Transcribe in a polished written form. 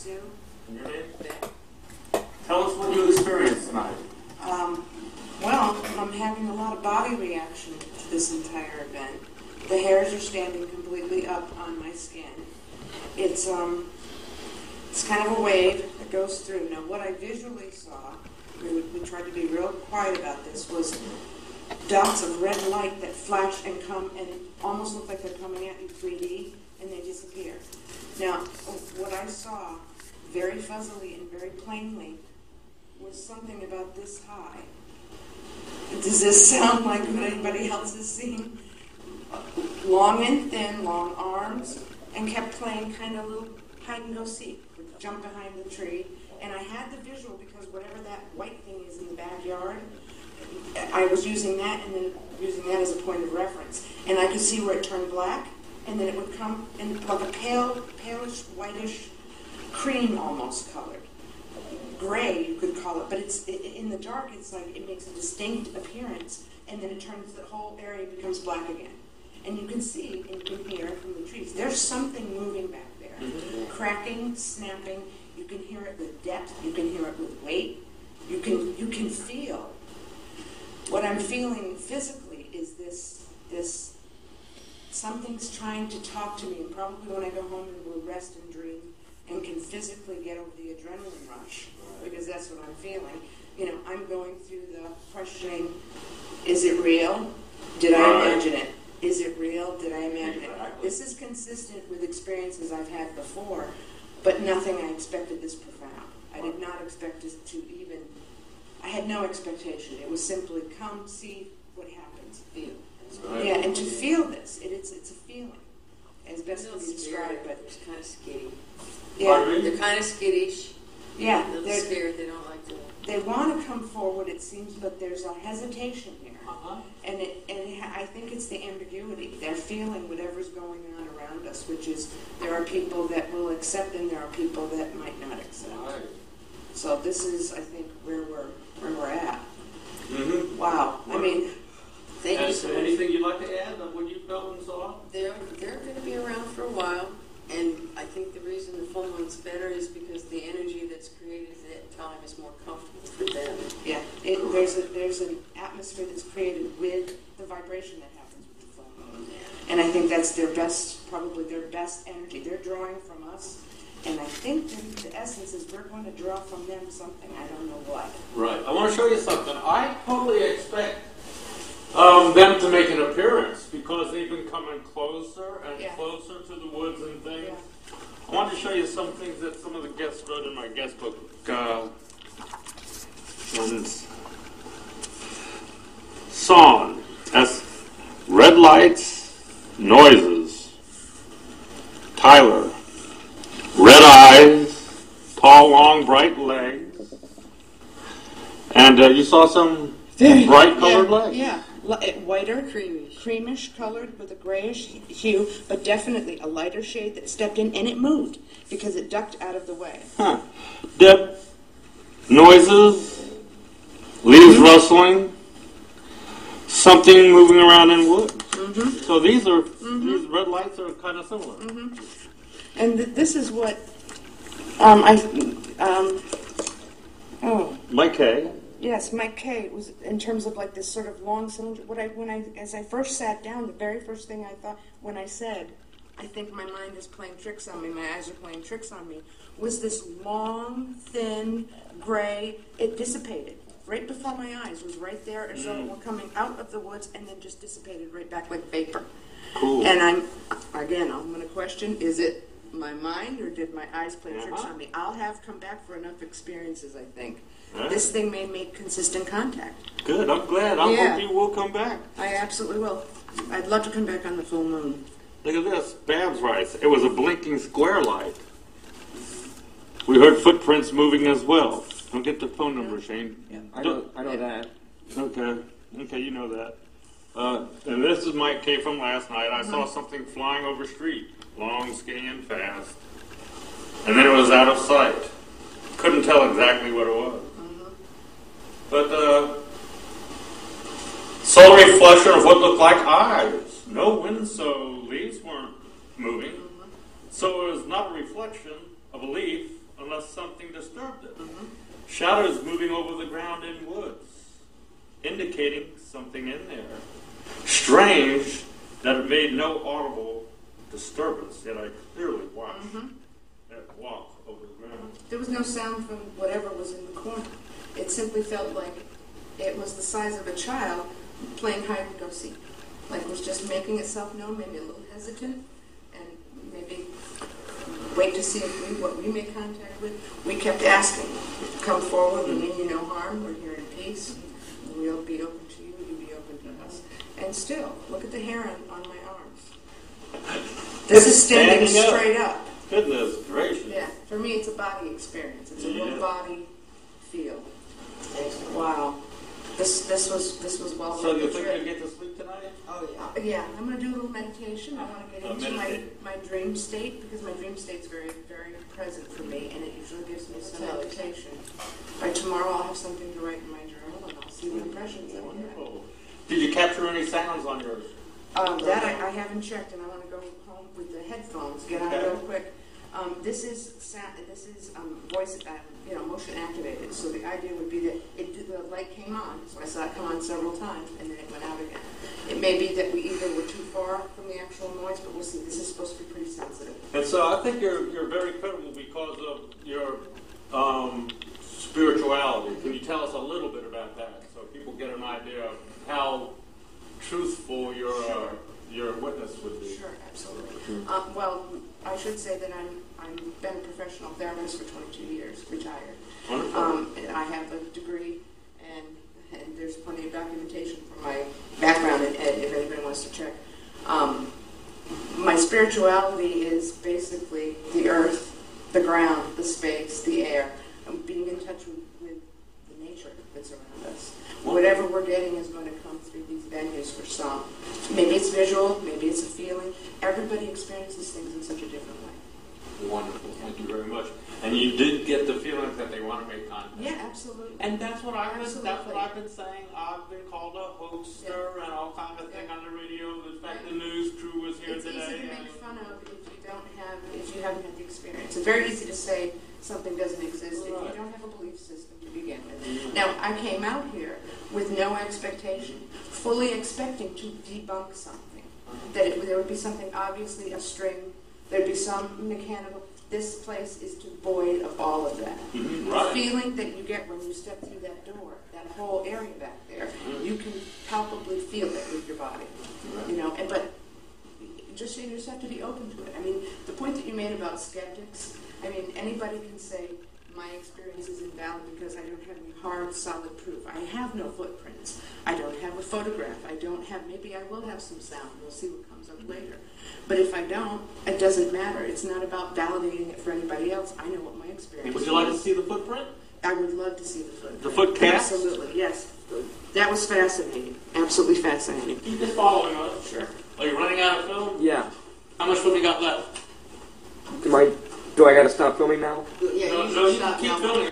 Sue. And your name? Tell us what you experienced tonight. Well, I'm having a lot of body reaction to this entire event. The hairs are standing completely up on my skin. It's kind of a wave that goes through. Now, what I visually saw, we tried to be real quiet about this, was dots of red light that flash and come and almost look like they're coming at you 3D, and they disappear. Now, what I saw very fuzzily and very plainly was something about this high. Does this sound like what anybody else has seen? Long and thin, long arms, and kept playing kind of little hide-and-go-seek. Would jump behind the tree, and I had the visual because whatever that white thing is in the backyard, I was using that and then using that as a point of reference. And I could see where it turned black, and then it would come in like a palish, whitish, cream almost colored. Gray, you could call it, but it's in the dark. It's like it makes a distinct appearance, and then it turns, the whole area becomes black again. And you can see and you can hear from the trees. There's something moving back there, cracking, snapping. You can hear it with depth. You can hear it with weight. You can feel. What I'm feeling physically is this something's trying to talk to me, and probably when I go home and will rest and dream and can physically get over the adrenaline rush, because that's what I'm feeling. You know, I'm going through the questioning, is it real? Did I imagine it? Is it real? Did I imagine it? This is consistent with experiences I've had before, but nothing I expected this profound. I did not expect it to even, I had no expectation. It was simply come, see what happens, feel. Right. Yeah, and to feel this, it's a feeling, as best can be described, but it's kind of skitty. Yeah, they're kind of skittish. Yeah, they're scared. They don't like to. They want to come forward, it seems, but there's a hesitation here, and I think it's the ambiguity. They're feeling whatever's going on around us, which is there are people that will accept, and there are people that might not accept. Right. So this is, I think, where we're at. Mm-hmm. Wow. I mean. Thank you so much. Anything you'd like to add on what you felt and saw? They're going to be around for a while, and I think the reason the full moon's better is because the energy that's created at that time is more comfortable for them. Yeah, there's an atmosphere that's created with the vibration that happens with the full moon, and I think that's probably their best energy. They're drawing from us, and I think the essence is we're going to draw from them something. I don't know what. Right. I want to show you something. I totally expect them to make an appearance because they've been coming closer and closer to the woods and things. Yeah. I wanted to show you some things that some of the guests wrote in my guest book. Song. That's red lights, noises. Tyler. Red eyes, tall, long, bright legs. And you saw some bright colored legs. Yeah. Whiter, creamish colored with a grayish hue, but definitely a lighter shade that stepped in, and it moved because it ducked out of the way. Huh. Dip, noises, leaves rustling, something moving around in wood. Mm-hmm. So these red lights are kind of similar. Mm-hmm. And this is what Mike K. Yes, Mike K. was in terms of like this sort of long cylinder. As I first sat down, the very first thing I thought when I said, I think my mind is playing tricks on me, my eyes are playing tricks on me, was this long, thin, gray. It dissipated right before my eyes. Was right there as though it were coming out of the woods and then just dissipated right back like vapor. Cool. And I'm going to question: is it my mind or did my eyes play tricks on me? I'll have come back for enough experiences, I think. Right. This thing may make consistent contact. Good, I'm glad. I hope you will come back. I absolutely will. I'd love to come back on the full moon. Look at this. Babs writes, it was a blinking square light. We heard footprints moving as well. Don't get the phone number, Shane. Yeah, I know that. Okay, you know that. And this is Mike K. from last night. I saw something flying over street. Long, skinny, and fast. And then it was out of sight. Couldn't tell exactly what it was. But saw a reflection of what looked like eyes. No wind, so leaves weren't moving. So it was not a reflection of a leaf unless something disturbed it. Shadows moving over the ground in woods, indicating something in there. Strange that it made no audible disturbance, yet I clearly watched it walk over the ground. There was no sound from whatever was in the corner. It simply felt like it was the size of a child playing hide and go seek. Like it was just making itself known, maybe a little hesitant, and maybe wait to see what we make contact with. We kept asking, come forward, we mean you no harm, we're here in peace, we'll be open to you, you'll be open to us. And still, look at the hair on my arms. This is standing straight up. Goodness gracious. Yeah, for me it's a body experience. It's a real body feel. Wow. This was well. So you think you'll get to sleep tonight? Oh yeah. Yeah, I'm going to do a little meditation. I want to get into my dream state because my dream state's very, very present for me, and it usually gives me some meditation. By tomorrow, I'll have something to write in my journal, and I'll see what impressions I have. Did you capture any sounds on yours? That I haven't checked, and I want to go home with the headphones. Get on real quick. This is voice, motion activated. So the idea would be that the light came on, so I saw it come on several times, and then it went out again. It may be that we either were too far from the actual noise, but we'll see. This is supposed to be pretty sensitive. And so I think you're very credible because of your spirituality. Can you tell us a little bit about that so people get an idea of how truthful your witness would be? Sure, absolutely. Well, I should say that I've been a professional therapist for 22 years, retired. Wonderful. And I have a degree, and there's plenty of documentation from my background in ed, if anybody wants to check. My spirituality is basically the earth, the ground, the space, the air, and being in touch with the nature that's around us. Whatever we're getting is going to come through these venues for some. Maybe it's visual, maybe it's a feeling. Everybody experiences things in such a different way. Wonderful. Thank you very much. And you did get the feeling that they want to make contact. Yeah, absolutely. And that's what I've been saying. I've been called a hoaxer and all kinds of things on the radio. In fact, the news crew was here today. It's easy to make fun of if you haven't had the experience. It's very easy to say something doesn't exist if you don't have a belief system to begin with. Now, I came out here with no expectation, fully expecting to debunk something. That there would be something, obviously a string, there'd be some mechanical. This place is devoid of all of that. The feeling that you get when you step through that door, that whole area back there, you can palpably feel it with your body. But just you just have to be open to it. I mean, the point that you made about skeptics, I mean, anybody can say my experience is invalid because I don't have any hard, solid proof. I have no footprints. I don't have a photograph. Maybe I will have some sound. We'll see what comes up later. But if I don't, it doesn't matter. It's not about validating it for anybody else. I know what my experience is. Would you like to see the footprint? I would love to see the footprint. The foot cast? Absolutely, yes. That was fascinating. Absolutely fascinating. Keep just following us. Sure. Are you running out of film? Yeah. How much film you got left? Do I gotta stop filming now? Yeah, No, you you should can keep stop now. filming.